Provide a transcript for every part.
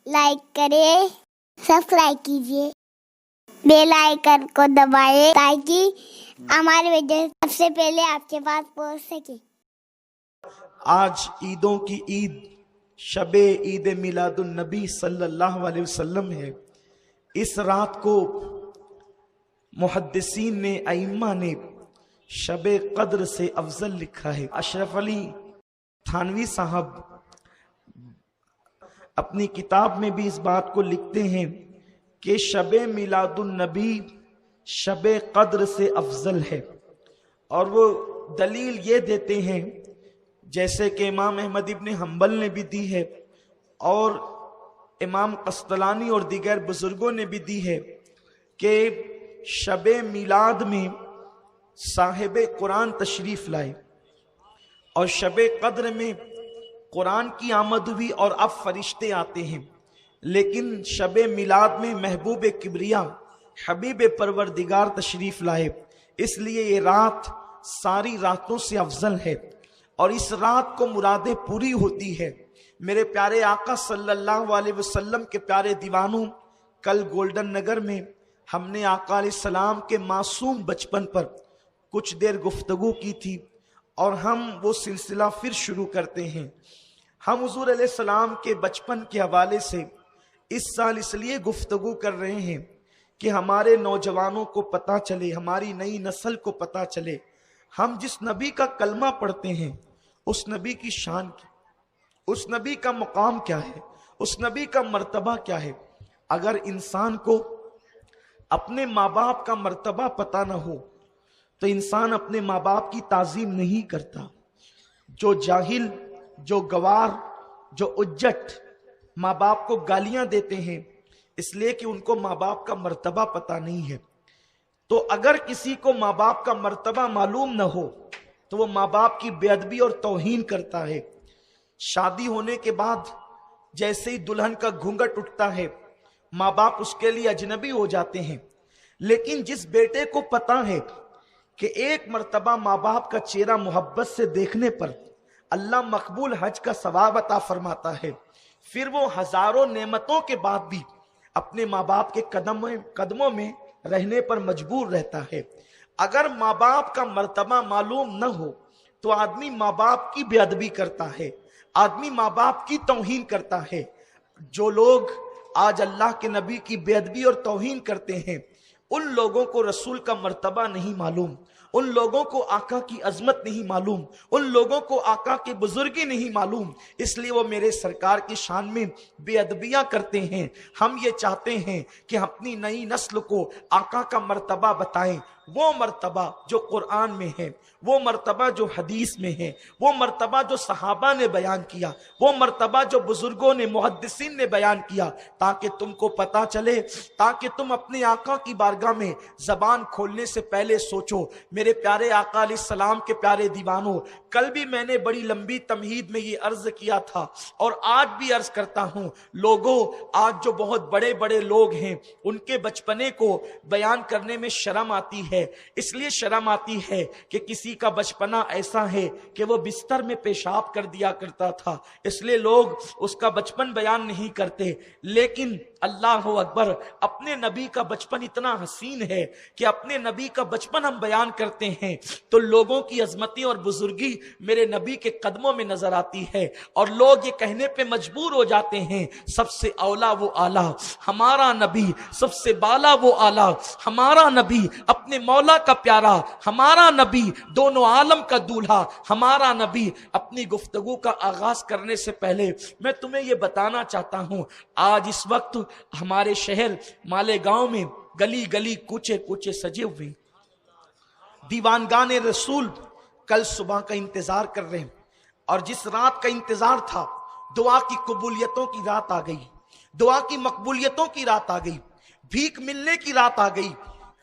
Like کریں، subscribe کیجیے، bell icon کو دبائیں تاکہ ہماری ویڈیو سب سے پہلے آپ کے پاس پہنچ سکے۔ آج عیدوں کی عید شب عید میلاد النبی صلی اللہ علیہ وسلم ہے۔ اس رات کو محدثین نے، ائمہ نے شب قدر سے افضل لکھا ہے۔ اشرف علی تھانوی صاحب اپنی کتاب میں بھی اس بات کو لکھتے ہیں کہ شب میلاد النبی شب قدر سے افضل ہے، اور وہ دلیل یہ دیتے ہیں جیسے کہ امام احمد ابن حنبل نے بھی دی ہے اور امام قسطلانی اور دیگر بزرگوں نے بھی دی ہے کہ شب میلاد میں صاحب قرآن تشریف لائے، اور شب قدر میں قرآن کی آمد ہوئی اور اب فرشتے آتے ہیں، لیکن شب میلاد میں محبوب کبریا حبیب پروردگار تشریف لائے، اس لیے یہ رات ساری راتوں سے افضل ہے، اور اس رات کو مرادیں پوری ہوتی ہے۔ میرے پیارے آقا صلی اللہ علیہ وسلم کے پیارے دیوانوں، کل گولڈن نگر میں ہم نے آقا علیہ السلام کے معصوم بچپن پر کچھ دیر گفتگو کی تھی، اور ہم وہ سلسلہ پھر شروع کرتے ہیں۔ ہم حضور علیہ السلام کے بچپن کے حوالے سے اس سال اس لیے گفتگو کر رہے ہیں کہ ہمارے نوجوانوں کو پتہ چلے، ہماری نئی نسل کو پتہ چلے ہم جس نبی کا کلمہ پڑھتے ہیں اس نبی کی شان کی، اس نبی کا مقام کیا ہے، اس نبی کا مرتبہ کیا ہے۔ اگر انسان کو اپنے ماں باپ کا مرتبہ پتہ نہ ہو تو انسان اپنے ماں باپ کی تعظیم نہیں کرتا۔ جو جاہل، جو گوار، جو اجٹ ماں باپ کو گالیاں دیتے ہیں اس لیے کہ ان کو ماں باپ کا مرتبہ پتہ نہیں ہے۔ تو اگر کسی کو ماں باپ کا مرتبہ معلوم نہ ہو تو وہ ماں باپ کی بے ادبی اور توہین کرتا ہے۔ شادی ہونے کے بعد جیسے ہی دلہن کا گھونگھٹ اٹھتا ہے ماں باپ اس کے لیے اجنبی ہو جاتے ہیں، لیکن جس بیٹے کو پتہ ہے کہ ایک مرتبہ ماں باپ کا چہرہ محبت سے دیکھنے پر اللہ مقبول حج کا ثواب عطا فرماتا ہے، پھر وہ ہزاروں نعمتوں کے بعد بھی اپنے ماں باپ کے قدموں میں رہنے پر مجبور رہتا ہے۔ اگر ماں باپ کا مرتبہ معلوم نہ ہو تو آدمی ماں باپ کی بے ادبی کرتا ہے، آدمی ماں باپ کی توہین کرتا ہے۔ جو لوگ آج اللہ کے نبی کی بے ادبی اور توہین کرتے ہیں ان لوگوں کو رسول کا مرتبہ نہیں معلوم، ان لوگوں کو آقا کی عظمت نہیں معلوم، ان لوگوں کو آقا کی بزرگی نہیں معلوم، اس لیے وہ میرے سرکار کی شان میں بے ادبیاں کرتے ہیں۔ ہم یہ چاہتے ہیں کہ اپنی نئی نسل کو آقا کا مرتبہ بتائیں، وہ مرتبہ جو قرآن میں ہے، وہ مرتبہ جو حدیث میں ہے، وہ مرتبہ جو صحابہ نے بیان کیا، وہ مرتبہ جو بزرگوں نے، محدثین نے بیان کیا، تاکہ تم کو پتہ چلے، تاکہ تم اپنے آقا کی بارگاہ میں زبان کھولنے سے پہلے سوچو۔ میرے پیارے آقا علیہ السلام کے پیارے دیوانوں، کل بھی میں نے بڑی لمبی تمہید میں یہ عرض کیا تھا اور آج بھی عرض کرتا ہوں، لوگوں آج جو بہت بڑے بڑے لوگ ہیں ان کے بچپنے کو بیان کرنے میں شرم آتی ہے، اس لیے شرم آتی ہے کہ کسی کا بچپنا ایسا ہے کہ وہ بستر میں پیشاب کر دیا کرتا تھا، اس لیے لوگ اس کا بچپن بیان نہیں کرتے۔ لیکن اللہ اکبر، اپنے نبی کا بچپن اتنا حسین ہے کہ اپنے نبی کا بچپن ہم بیان کرتے ہیں تو لوگوں کی عظمتی اور بزرگی میرے نبی کے قدموں میں نظر آتی ہے، اور لوگ یہ کہنے پہ مجبور ہو جاتے ہیں سب سے اولا وہ آلہ ہمارا نبی، سب سے بالا وہ آلہ ہمارا نبی، اپنے مولا کا پیارا ہمارا نبی، دونوں عالم کا دولہا ہمارا نبی۔ اپنی گفتگو کا آغاز کرنے سے پہلے میں تمہیں یہ بتانا چاہتا ہوں، آج اس وقت ہمارے شہر مالیگاؤں میں گلی گلی کوچے کوچے سجے ہوئے، دیوانگان رسول کل صبح کا انتظار کر رہے ہیں، اور جس رات کا انتظار تھا دعا کی قبولیتوں کی رات آ گئی، دعا کی مقبولیتوں کی رات آ گئی، بھیک ملنے کی رات آ گئی،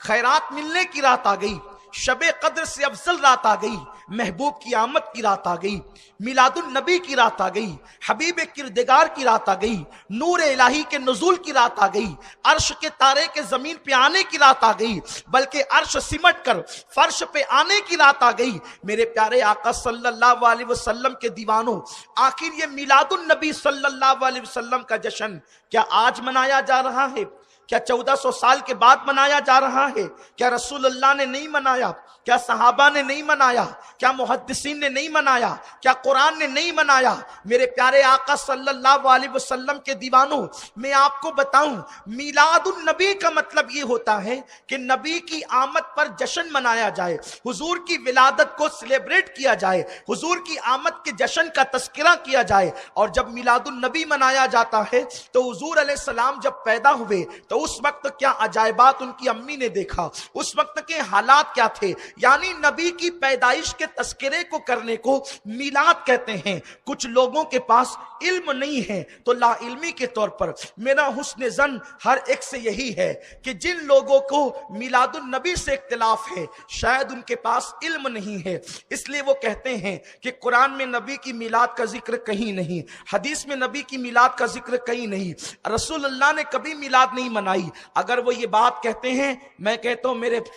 خیرات ملنے کی رات آ گئی۔ شب قدر سے افضل رات آ گئی، محبوب کی آمد کی رات آ گئی، میلاد النبی کی رات آ گئی، حبیب کردگار کی رات آ گئی، نور الہی کے نزول کی رات آ گئی، عرش کے تارے کے زمین پہ آنے کی رات آ گئی، بلکہ عرش سمٹ کر فرش پہ آنے کی رات آ گئی۔ میرے پیارے آقا صلی اللہ علیہ وسلم کے دیوانوں، آخر یہ میلاد النبی صلی اللہ علیہ وسلم کا جشن کیا آج منایا جا رہا ہے؟ کیا 1400 سال کے بعد منایا جا رہا ہے؟ کیا رسول اللہ نے نہیں منایا؟ کیا صحابہ نے نہیں منایا؟ کیا محدثین نے نہیں منایا؟ کیا قرآن نے نہیں منایا؟ میرے پیارے آقا صلی اللہ علیہ وسلم کے دیوانوں، میں آپ کو بتاؤں، میلاد النبی کا مطلب یہ ہوتا ہے کہ نبی کی آمد پر جشن منایا جائے، حضور کی ولادت کو سیلیبریٹ کیا جائے، حضور کی آمد کے جشن کا تذکرہ کیا جائے۔ اور جب میلاد النبی منایا جاتا ہے تو حضور علیہ السلام جب پیدا ہوئے تو اس وقت کیا عجائبات ان کی امی نے دیکھا، اس وقت کے حالات کیا تھے، یعنی نبی کی پیدائش کے تذکرے کو کرنے کو میلاد کہتے ہیں۔ کچھ لوگوں کے پاس علم نہیں ہے تو لا علمی کے طور پر میرا حسن ظن ہر ایک سے یہی ہے کہ جن لوگوں کو میلاد النبی سے اختلاف ہے شاید ان کے پاس علم نہیں ہے، اس لیے وہ کہتے ہیں کہ قرآن میں نبی کی میلاد کا ذکر کہیں نہیں، حدیث میں نبی کی میلاد کا ذکر کہیں نہیں، رسول اللہ نے کبھی میلاد نہیں منائی۔ اگر وہ یہ بات کہتے ہیں، میں کہتا ہوں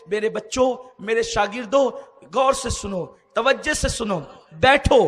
میرے بچوں، میرے شاگردوں، غور سے سنو، توجہ سے سنو، بیٹھو،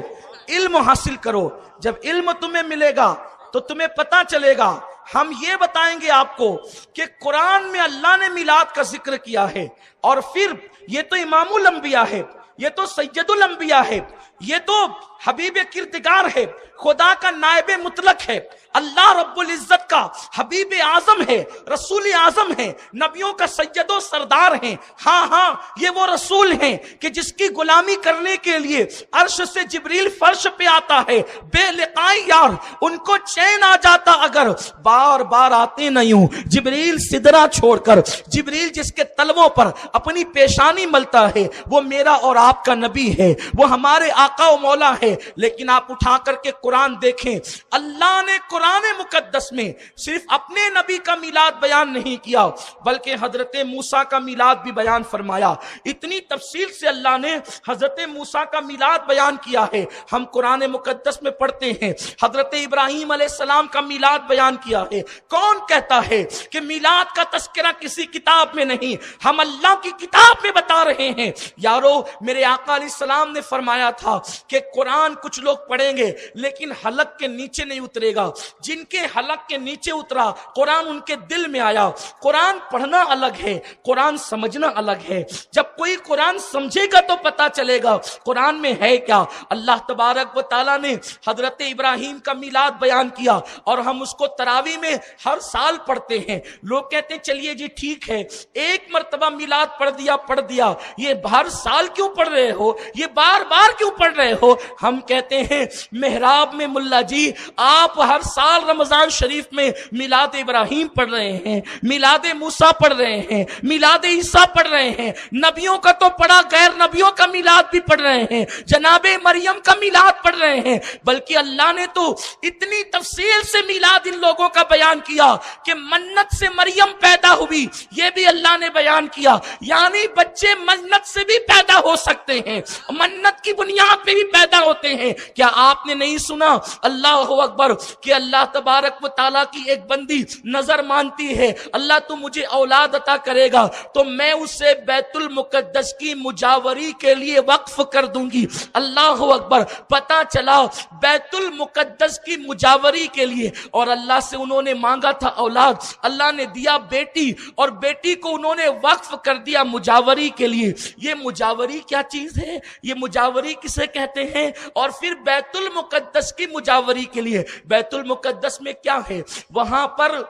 علم حاصل کرو۔ جب علم تمہیں ملے گا تو تمہیں پتا چلے گا۔ ہم یہ بتائیں گے آپ کو کہ قرآن میں اللہ نے میلاد کا ذکر کیا ہے، اور پھر یہ تو امام الانبیاء ہے، یہ تو سید الانبیاء ہے، یہ تو حبیب کردگار ہے، خدا کا نائب مطلق ہے، اللہ رب العزت کا حبیب اعظم ہے، رسول اعظم ہے، نبیوں کا سید و سردار ہیں۔ ہاں یہ وہ رسول ہیں کہ جس کی غلامی کرنے کے لیے عرش سے جبریل فرش پہ آتا ہے، بے لقائی یار ان کو چین آ جاتا اگر بار بار آتے نہ یوں۔ جبریل سدرہ چھوڑ کر، جبریل جس کے تلووں پر اپنی پیشانی ملتا ہے، وہ میرا اور آپ کا نبی ہے، وہ ہمارے آقا و مولا ہے۔ لیکن آپ اٹھا کر کے قرآن دیکھیں، اللہ نے قرآن مقدس میں صرف اپنے نبی کا میلاد بیان نہیں کیا بلکہ حضرت موسیٰ کا میلاد بھی بیان فرمایا۔ اتنی تفصیل سے اللہ نے حضرت موسیٰ کا میلاد بیان کیا ہے۔ ہم قرآن مقدس میں پڑھتے ہیں حضرت ابراہیم علیہ السلام کا میلاد بیان کیا ہے۔ کون کہتا ہے کہ میلاد کا تذکرہ کسی کتاب میں نہیں؟ ہم اللہ کی کتاب میں بتا رہے ہیں۔ یارو، میرے آقا علیہ السلام نے فرمایا تھا کہ قرآن کچھ لوگ پڑھیں گے لیکن حلق کے نیچے نہیں اترے گا۔ جن کے حلق کے نیچے اترا قرآن ان کے دل میں آیا۔ قرآن پڑھنا الگ ہے، قرآن سمجھنا الگ ہے۔ جب کوئی قرآن سمجھے گا تو پتا چلے گا قرآن میں ہے کیا۔ اللہ تبارک و تعالیٰ نے حضرت ابراہیم کا میلاد بیان کیا اور ہم اس کو تراویح میں ہر سال پڑھتے ہیں۔ لوگ کہتے ہیں چلیے جی ٹھیک ہے، ایک مرتبہ میلاد پڑھ دیا، یہ ہر سال کیوں پڑھ رہے ہو، یہ بار بار کیوں پڑھ رہے ہو؟ ہم کہتے ہیں محراب میں ملا جی آپ ہر سال رمضان شریف میں میلاد ابراہیم پڑھ رہے ہیں، میلاد موسیٰ پڑھ رہے ہیں، میلاد عیسیٰ پڑھ رہے ہیں، نبیوں کا تو پڑھا، غیر نبیوں کا میلاد بھی پڑھ رہے ہیں، جناب مریم کا میلاد پڑھ رہے ہیں۔ بلکہ اللہ نے تو اتنی تفصیل سے میلاد ان لوگوں کا بیان کیا کہ منت سے مریم پیدا ہوئی، یہ بھی اللہ نے بیان کیا۔ یعنی بچے منت سے بھی پیدا ہو سکتے ہیں، منت کی بنیاد پہ بھی پیدا ہوتے ہیں۔ کیا آپ نے نہیں سنا اللہ اکبر کہ اللہ تبارک و تعالیٰ کی ایک بندی نظر مانتی ہے، اللہ تو مجھے اولاد عطا کرے گا تو میں اسے بیت المقدس کی مجاوری کے لیے وقف کر دوں گی۔ اللہ اکبر، پتا چلا بیت المقدس کی مجاوری کے لیے، اور اللہ سے انہوں نے مانگا تھا اولاد، اللہ نے دیا بیٹی، اور بیٹی کو انہوں نے وقف کر دیا مجاوری کے لیے۔ یہ مجاوری کیا چیز ہے؟ یہ مجاوری کسے کہتے ہیں؟ اور پھر بیت المقدس کی مجاوری کے لیے، بیت المقدس میں کیا ہے؟ وہاں پر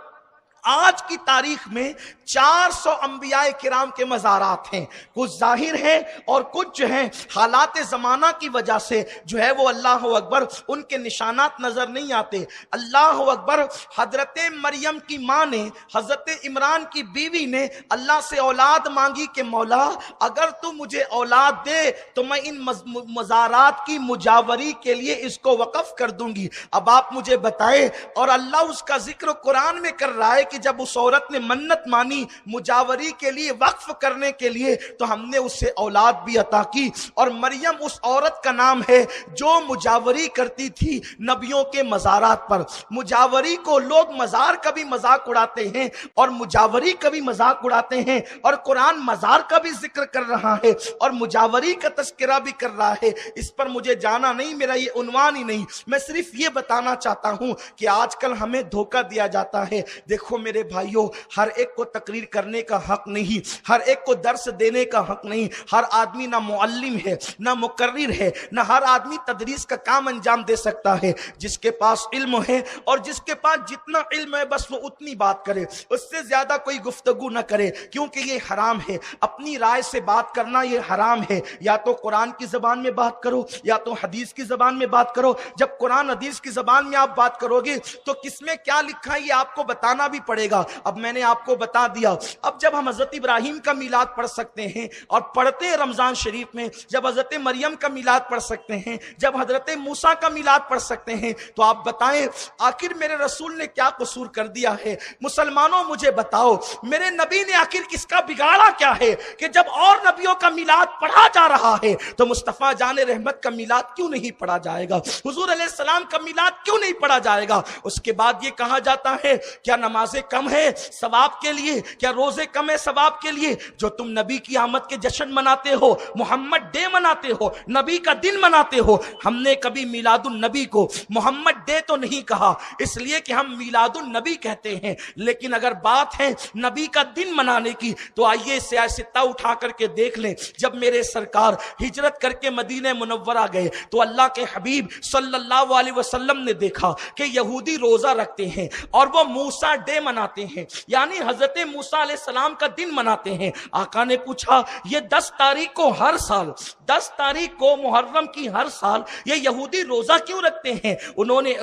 آج کی تاریخ میں 400 انبیاء کرام کے مزارات ہیں، کچھ ظاہر ہیں اور کچھ جو ہیں حالات زمانہ کی وجہ سے جو ہے وہ اللہ اکبر ان کے نشانات نظر نہیں آتے۔ اللہ اکبر، حضرت مریم کی ماں نے، حضرت عمران کی بیوی نے اللہ سے اولاد مانگی کہ مولا اگر تو مجھے اولاد دے تو میں ان مزارات کی مجاوری کے لیے اس کو وقف کر دوں گی۔ اب آپ مجھے بتائیں، اور اللہ اس کا ذکر قرآن میں کر رہا ہے کہ جب اس عورت نے منت مانی مجاوری کے لیے، وقف کرنے کے لیے، تو ہم نے اسے اولاد بھی عطا کی، اور مریم اس عورت کا نام ہے جو مجاوری کرتی تھی نبیوں کے مزارات پر۔ مجاوری کو لوگ مزار کا بھی مذاق اڑاتے ہیں اور مجاوری کا بھی مذاق اڑاتے ہیں، اور قرآن مزار کا بھی ذکر کر رہا ہے اور مجاوری کا تذکرہ بھی کر رہا ہے۔ اس پر مجھے جانا نہیں، میرا یہ عنوان ہی نہیں، میں صرف یہ بتانا چاہتا ہوں کہ آج کل ہمیں دھوکہ دیا جاتا ہے۔ دیکھو میرے بھائیوں، ہر ایک کو تقریر کرنے کا حق نہیں، ہر ایک کو درس دینے کا حق نہیں، ہر آدمی نہ معلم ہے نہ مقرر ہے، نہ ہر آدمی تدریس کا کام انجام دے سکتا ہے۔ جس کے پاس علم ہے اور جس کے پاس جتنا علم ہے بس وہ اتنی بات کرے، اس سے زیادہ کوئی گفتگو نہ کرے، کیونکہ یہ حرام ہے۔ اپنی رائے سے بات کرنا یہ حرام ہے۔ یا تو قرآن کی زبان میں بات کرو یا تو حدیث کی زبان میں بات کرو۔ جب قرآن حدیث کی زبان میں آپ بات کرو گے تو کس میں کیا لکھا ہے یہ آپ کو بتانا بھی پڑے گا۔ اب میں نے آپ کو بتا دیا۔ اب جب ہم حضرت ابراہیم کا میلاد پڑھ سکتے ہیں اور پڑھتے ہیں رمضان شریف میں، جب حضرت مریم کا میلاد پڑھ سکتے ہیں، جب حضرت موسیٰ کا میلاد پڑھ سکتے ہیں، تو آپ بتائیں آخر میرے رسول نے کیا قصور کر دیا ہے؟ مسلمانوں مجھے بتاؤ، میرے نبی نے آخر کس کا بگاڑا کیا ہے کہ جب اور نبیوں کا میلاد پڑھا جا رہا ہے تو مصطفیٰ جان رحمت کا میلاد کیوں نہیں پڑھا جائے گا؟ حضور علیہ السلام کا میلاد کیوں نہیں پڑھا جائے گا؟ اس کے بعد یہ کہا جاتا ہے کیا نمازیں کم ہے ثواب کے لیے؟ کیا روزے کم ہے ثواب کے لیے؟ جو تم نبی کی آمد کے جشن مناتے ہو، محمد ڈے مناتے ہو، نبی کا دن مناتے ہو، ہم نے کبھی میلاد النبی کو محمد ڈے تو نہیں کہا، اس لیے کہ ہم میلاد النبی کہتے ہیں۔ لیکن اگر بات ہے نبی کا دن منانے کی تو آئیے سیاستہ اٹھا کر کے دیکھ لیں۔ جب میرے سرکار ہجرت کر کے مدینہ منورہ گئے تو اللہ کے حبیب صلی اللہ علیہ وسلم نے دیکھا کہ یہودی روزہ رکھتے ہیں اور وہ موسیٰ ڈے مناتے ہیں، یعنی حضرت موسیٰ علیہ السلام کا دن مناتے ہیں۔ آقا نے پوچھا یہ 10 تاریخ کو ہر سال، 10 تاریخ کو محرم کی ہر سال یہ یہودی روزہ کیوں رکھتے ہیں؟ انہوں نے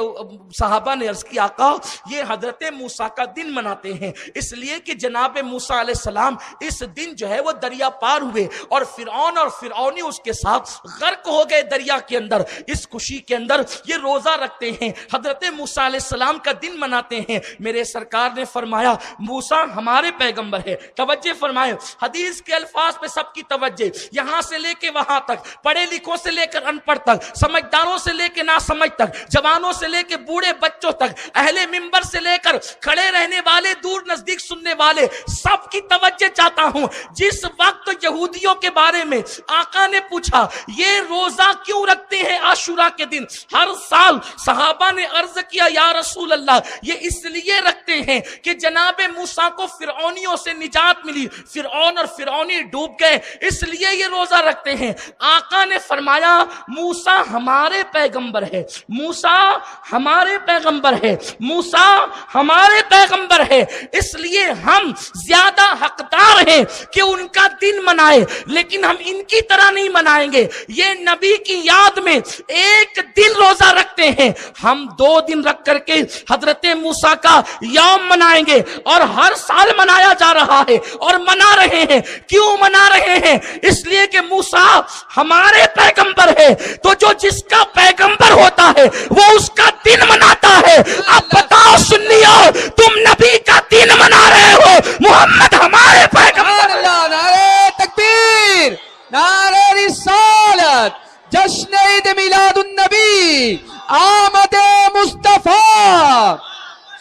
صحابہ نے عرض کی آقا یہ حضرت موسیٰ کا دن مناتے ہیں، اس لیے کہ جناب موسیٰ علیہ السلام اس دن جو ہے وہ دریا پار ہوئے اور فرعون اور فرعونی اس کے ساتھ غرق ہو گئے دریا کے اندر۔ اس خوشی کے اندر یہ روزہ رکھتے ہیں، حضرت موسیٰ علیہ السلام کا دن مناتے ہیں۔ میرے سرکار نے فرمایا موسیٰ ہمارے پیغمبر ہے۔ توجہ فرمائے، حدیث کے الفاظ پہ سب کی توجہ، یہاں سے لے کے وہاں تک، پڑھے لکھوں سے لے کر ان پڑھ تک، سمجھداروں سے لے کے ناسمجھ تک، جوانوں سے لے کے بوڑھے بچوں تک، اہل منبر سے لے کر کھڑے رہنے والے، دور نزدیک سننے والے، سب کی توجہ چاہتا ہوں۔ جس وقت یہودیوں کے بارے میں آقا نے پوچھا یہ روزہ کیوں رکھتے ہیں عاشورہ کے دن ہر سال، صحابہ نے عرض کیا یا رسول اللہ یہ اس لیے رکھتے ہیں کہ جناب موسیٰ کو فرعونیوں سے نجات ملی، فرعون اور فرعونی ڈوب گئے، اس لیے یہ روزہ رکھتے ہیں۔ آقا نے فرمایا موسیٰ ہمارے پیغمبر ہے، موسیٰ ہمارے پیغمبر ہے، موسیٰ ہمارے پیغمبر ہے، اس لیے ہم زیادہ حقدار ہیں کہ ان کا دن منائے، لیکن ہم ان کی طرح نہیں منائیں گے۔ یہ نبی کی یاد میں ایک دن روزہ رکھتے ہیں، ہم 2 دن رکھ کر کے حضرت موسیٰ کا یوم منائیں گے، اور ہر سال منایا جا رہا ہے اور منا رہے ہیں۔ کیوں منا رہے ہیں؟ اس لیے کہ موسیٰ ہمارے پیغمبر ہے، تو جو جس کا پیغمبر ہوتا ہے وہ اس کا دن مناتا ہے۔ اب بتاؤ سنیو، تم نبی کا دن منا رہے ہو، محمد ہمارے پیغمبر۔ نعرہ تکبیر، نعرہ رسالت، جشن عید میلاد النبی، آمد مصطفیٰ۔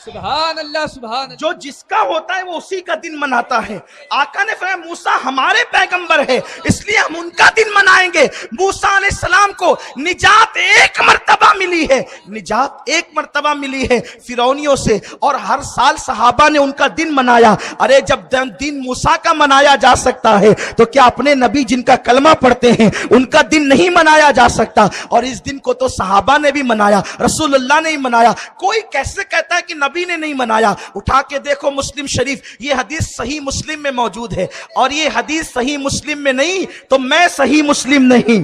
سبحان اللہ سبحان اللہ۔ جو جس کا ہوتا ہے وہ اسی کا دن مناتا ہے۔ آقا نے فرمایا موسیٰ ہمارے پیغمبر ہے، اس لیے ہم ان کا دن منائیں گے۔ موسیٰ علیہ السلام کو نجات ایک مرتبہ ملی ہے، نجات ایک مرتبہ ملی ہے فرعونیوں سے، اور ہر سال صحابہ نے ان کا دن منایا۔ ارے جب دن موسیٰ کا منایا جا سکتا ہے تو کیا اپنے نبی جن کا کلمہ پڑھتے ہیں ان کا دن نہیں منایا جا سکتا؟ اور اس دن کو تو صحابہ نے بھی منایا، رسول اللہ نے ہی منایا۔ کوئی کیسے کہتا ہے کہ نبی نے نہیں منایا؟ اٹھا کے دیکھو مسلم شریف، یہ حدیث صحیح مسلم میں موجود ہے، اور یہ حدیث صحیح مسلم میں نہیں تو میں صحیح مسلم نہیں،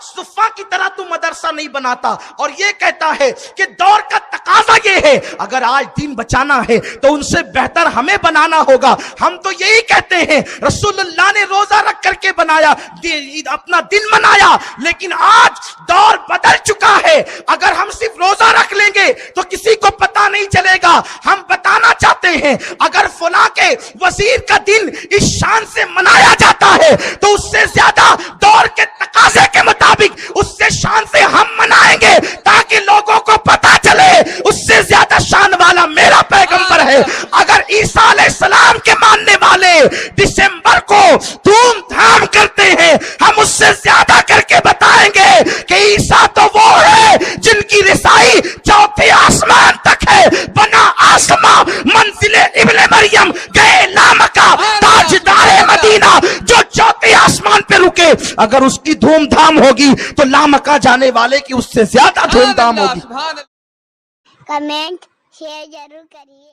صفا کی طرح تو مدرسہ نہیں بناتا اور یہ کہتا ہے کہ دور کا تقاضا یہ ہے اگر آج دین بچانا ہے تو ان سے بہتر ہمیں بنانا ہوگا. ہم تو یہی کہتے ہیں رسول اللہ نے روزہ رکھ کر کے بنایا, اپنا دن منایا, لیکن آج دور بدل چکا ہے. اگر ہم صرف روزہ رکھ لیں گے تو کسی کو پتا نہیں چلے گا. ہم بتانا چاہتے ہیں اگر فلاں کے وزیر کا دن اس شان سے منایا جاتا ہے تو اس سے زیادہ دور کے تقاضے کے مطابق اس سے شان سے ہم منائیں گے تاکہ لوگوں کو پتا چلے اس سے زیادہ شان والا میرا پیغمبر ہے. اگر عیسیٰ علیہ السلام کے ماننے والے دسمبر کو دھوم دھام کرتے ہیں, ہم اس سے زیادہ کر کے بتائیں گے کہ عیسیٰ تو وہ ہے جن کی رسائی چوتھے آسمان تک ہے. بنا آسماں منزل ابن مریم گئے لامکہ تاجدار مدینہ جو چوتھے آسمان پہ رکے, اگر اس کی دھوم دھام ہوگی تو لامکہ جانے والے کی اس سے زیادہ دھوم دھام ہوگی. کمنٹ شیئر ضرور کریے.